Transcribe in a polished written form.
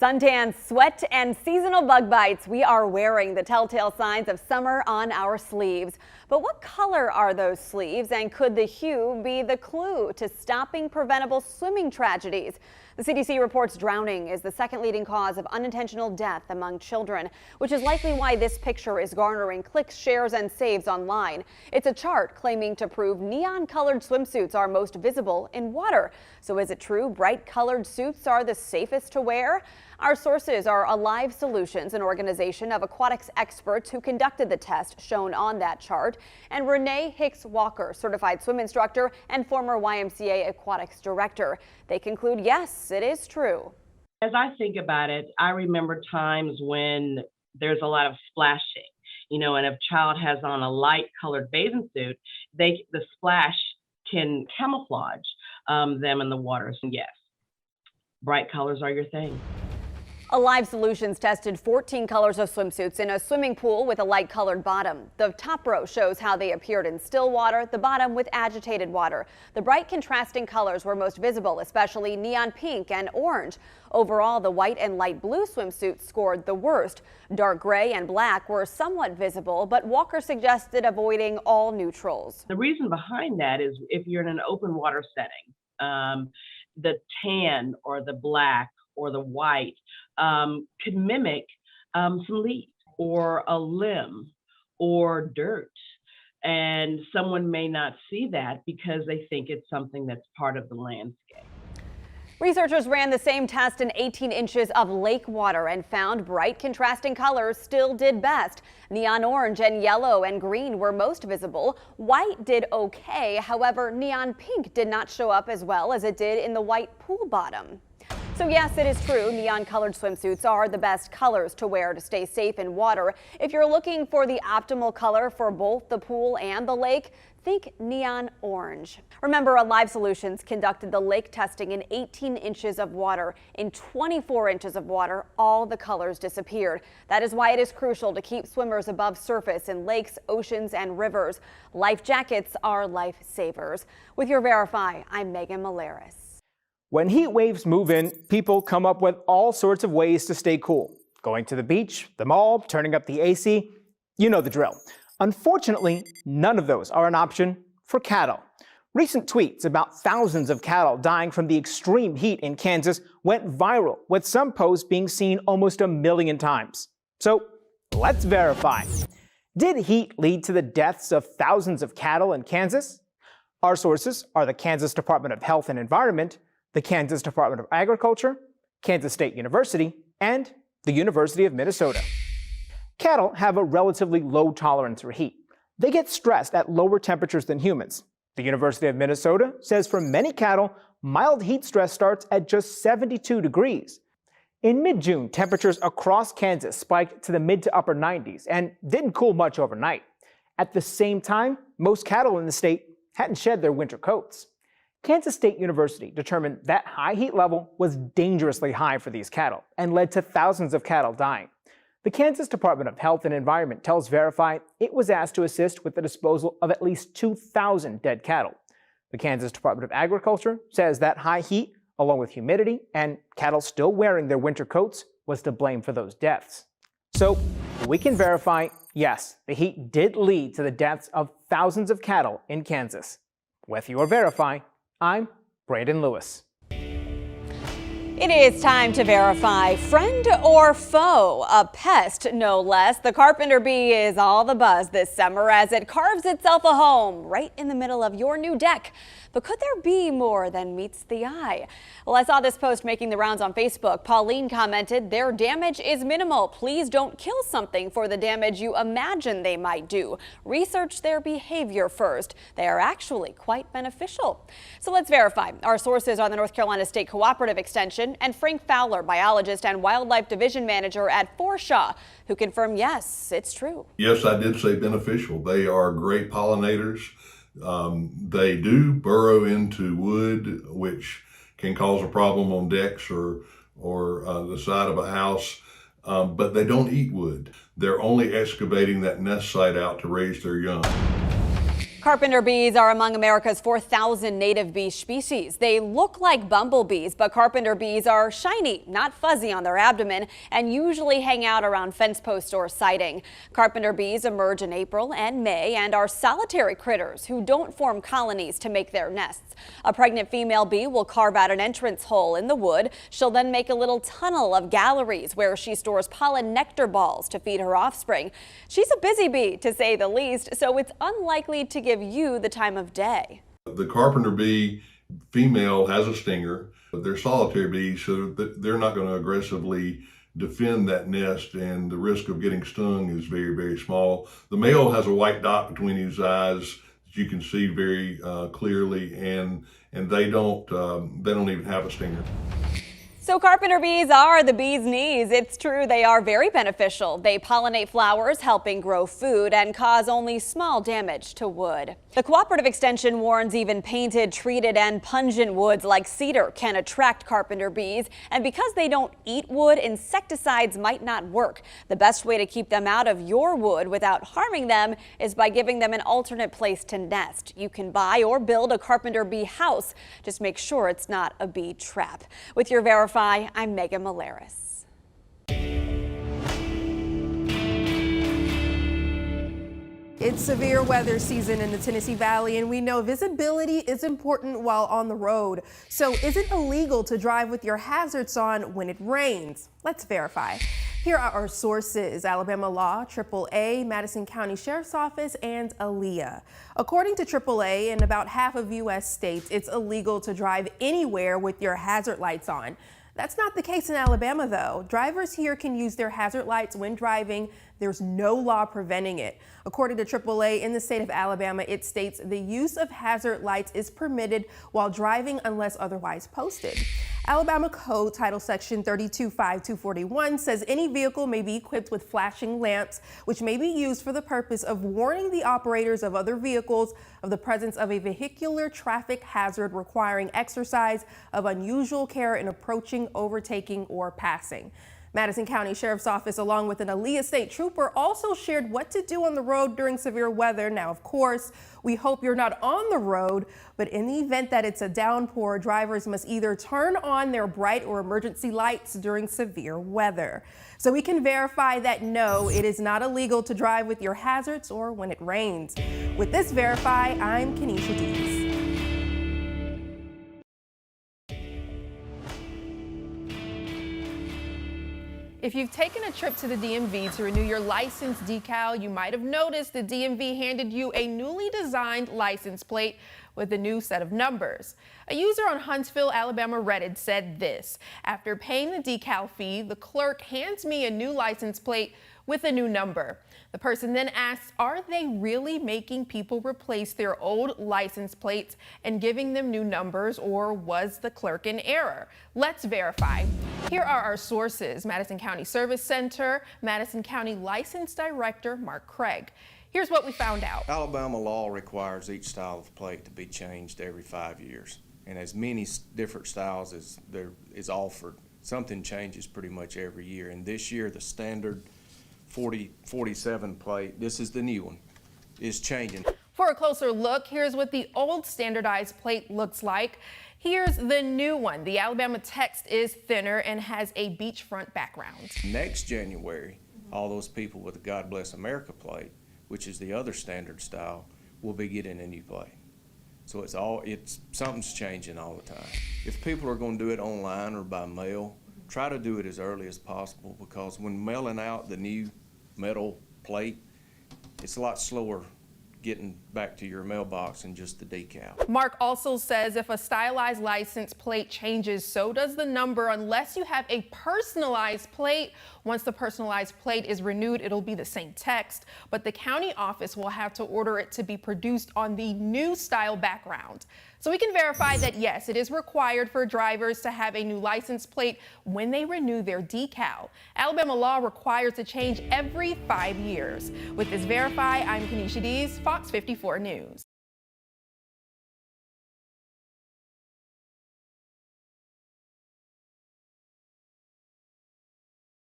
Suntan, sweat, and seasonal bug bites. We are wearing the telltale signs of summer on our sleeves. But what color are those sleeves, and could the hue be the clue to stopping preventable swimming tragedies? The CDC reports drowning is the second leading cause of unintentional death among children, which is likely why this picture is garnering clicks, shares, and saves online. It's a chart claiming to prove neon-colored swimsuits are most visible in water. So is it true bright-colored suits are the safest to wear? Our sources are Alive Solutions, an organization of aquatics experts who conducted the test shown on that chart, and Renee Hicks Walker, certified swim instructor and former YMCA aquatics director. They conclude, yes, it is true. As I think about it, I remember times when there's a lot of splashing, and if a child has on a light colored bathing suit, the splash can camouflage them in the water. So yes, bright colors are your thing. Alive Solutions tested 14 colors of swimsuits in a swimming pool with a light-colored bottom. The top row shows how they appeared in still water, the bottom with agitated water. The bright contrasting colors were most visible, especially neon pink and orange. Overall, the white and light blue swimsuits scored the worst. Dark gray and black were somewhat visible, but Walker suggested avoiding all neutrals. The reason behind that is if you're in an open water setting, the tan or the black or the white could mimic some leaves or a limb or dirt. And someone may not see that because they think it's something that's part of the landscape. Researchers ran the same test in 18 inches of lake water and found bright contrasting colors still did best. Neon orange and yellow and green were most visible. White did okay. However, neon pink did not show up as well as it did in the white pool bottom. So yes, it is true, neon-colored swimsuits are the best colors to wear to stay safe in water. If you're looking for the optimal color for both the pool and the lake, think neon orange. Remember, Alive Solutions conducted the lake testing in 18 inches of water. In 24 inches of water, all the colors disappeared. That is why it is crucial to keep swimmers above surface in lakes, oceans, and rivers. Life jackets are lifesavers. With your Verify, I'm Megan Malaris. When heat waves move in, people come up with all sorts of ways to stay cool. Going to the beach, the mall, turning up the AC, you know the drill. Unfortunately, none of those are an option for cattle. Recent tweets about thousands of cattle dying from the extreme heat in Kansas went viral, with some posts being seen almost 1 million times. So let's verify. Did heat lead to the deaths of thousands of cattle in Kansas? Our sources are the Kansas Department of Health and Environment, the Kansas Department of Agriculture, Kansas State University, and the University of Minnesota. Cattle have a relatively low tolerance for heat. They get stressed at lower temperatures than humans. The University of Minnesota says for many cattle, mild heat stress starts at just 72 degrees. In mid-June, temperatures across Kansas spiked to the mid to upper 90s and didn't cool much overnight. At the same time, most cattle in the state hadn't shed their winter coats. Kansas State University determined that high heat level was dangerously high for these cattle and led to thousands of cattle dying. The Kansas Department of Health and Environment tells Verify it was asked to assist with the disposal of at least 2,000 dead cattle. The Kansas Department of Agriculture says that high heat, along with humidity and cattle still wearing their winter coats, was to blame for those deaths. So we can verify, yes, the heat did lead to the deaths of thousands of cattle in Kansas. With your Verify, I'm Brandon Lewis. It is time to verify friend or foe, a pest no less. The Carpenter Bee is all the buzz this summer as it carves itself a home right in the middle of your new deck. But could there be more than meets the eye? Well, I saw this post making the rounds on Facebook. Pauline commented, "Their damage is minimal. Please don't kill something for the damage you imagine they might do. Research their behavior first. They are actually quite beneficial." So let's verify. Our sources are the North Carolina State Cooperative Extension and Frank Fowler, biologist and wildlife division manager at Forshaw, who confirm, yes, it's true. Yes, I did say beneficial. They are great pollinators. They do burrow into wood, which can cause a problem on decks or the side of a house, but they don't eat wood. They're only excavating that nest site out to raise their young. Carpenter bees are among America's 4,000 native bee species. They look like bumblebees, but carpenter bees are shiny, not fuzzy on their abdomen, and usually hang out around fence posts or siding. Carpenter bees emerge in April and May and are solitary critters who don't form colonies to make their nests. A pregnant female bee will carve out an entrance hole in the wood. She'll then make a little tunnel of galleries where she stores pollen nectar balls to feed her offspring. She's a busy bee, to say the least, so it's unlikely to give you the time of day. The carpenter bee female has a stinger. They're solitary bees, so they're not going to aggressively defend that nest, and the risk of getting stung is very, very small. The male has a white dot between his eyes that you can see very clearly, and they don't even have a stinger. So carpenter bees are the bee's knees. It's true, they are very beneficial. They pollinate flowers, helping grow food, and cause only small damage to wood. The Cooperative Extension warns even painted, treated, and pungent woods like cedar can attract carpenter bees. And because they don't eat wood, insecticides might not work. The best way to keep them out of your wood without harming them is by giving them an alternate place to nest. You can buy or build a carpenter bee house. Just make sure it's not a bee trap. With your Verify, I'm Megan Malaris. It's severe weather season in the Tennessee Valley, and we know visibility is important while on the road. So is it illegal to drive with your hazards on when it rains? Let's verify. Here are our sources: Alabama Law, AAA, Madison County Sheriff's Office, and ALEA. According to AAA, in about half of U.S. states, it's illegal to drive anywhere with your hazard lights on. That's not the case in Alabama, though. Drivers here can use their hazard lights when driving. There's no law preventing it. According to AAA, in the state of Alabama, it states the use of hazard lights is permitted while driving unless otherwise posted. Alabama Code Title Section 325241 says any vehicle may be equipped with flashing lamps, which may be used for the purpose of warning the operators of other vehicles of the presence of a vehicular traffic hazard requiring exercise of unusual care in approaching, overtaking, or passing. Madison County Sheriff's Office, along with an ALEA state trooper, also shared what to do on the road during severe weather. Now, of course, we hope you're not on the road, but in the event that it's a downpour, drivers must either turn on their bright or emergency lights during severe weather. So we can verify that no, it is not illegal to drive with your hazards or when it rains. With this Verify, I'm Kenesha Dees. If you've taken a trip to the DMV to renew your license decal, you might have noticed the DMV handed you a newly designed license plate with a new set of numbers. A user on Huntsville, Alabama Reddit said this: after paying the decal fee, the clerk hands me a new license plate with a new number. The person then asks, are they really making people replace their old license plates and giving them new numbers, or was the clerk in error? Let's verify. Here are our sources: Madison County Service Center, Madison County License Director Mark Craig. Here's what we found out. Alabama law requires each style of plate to be changed every 5 years, and as many different styles as there is offered, something changes pretty much every year. And this year, the standard 47 plate, this is the new one, is changing. For a closer look, here's what the old standardized plate looks like. Here's the new one. The Alabama text is thinner and has a beachfront background. Next January, all those people with the God Bless America plate, which is the other standard style, will be getting a new plate. So something's changing all the time. If people are going to do it online or by mail, try to do it as early as possible, because when mailing out the new metal plate, it's a lot slower getting back to your mailbox than just the decal. Mark also says if a stylized license plate changes, so does the number, unless you have a personalized plate. Once the personalized plate is renewed, it'll be the same text, but the county office will have to order it to be produced on the new style background. So we can verify that yes, it is required for drivers to have a new license plate when they renew their decal. Alabama law requires a change every 5 years. With this Verify, I'm Kenesha Dees, Fox 54 News.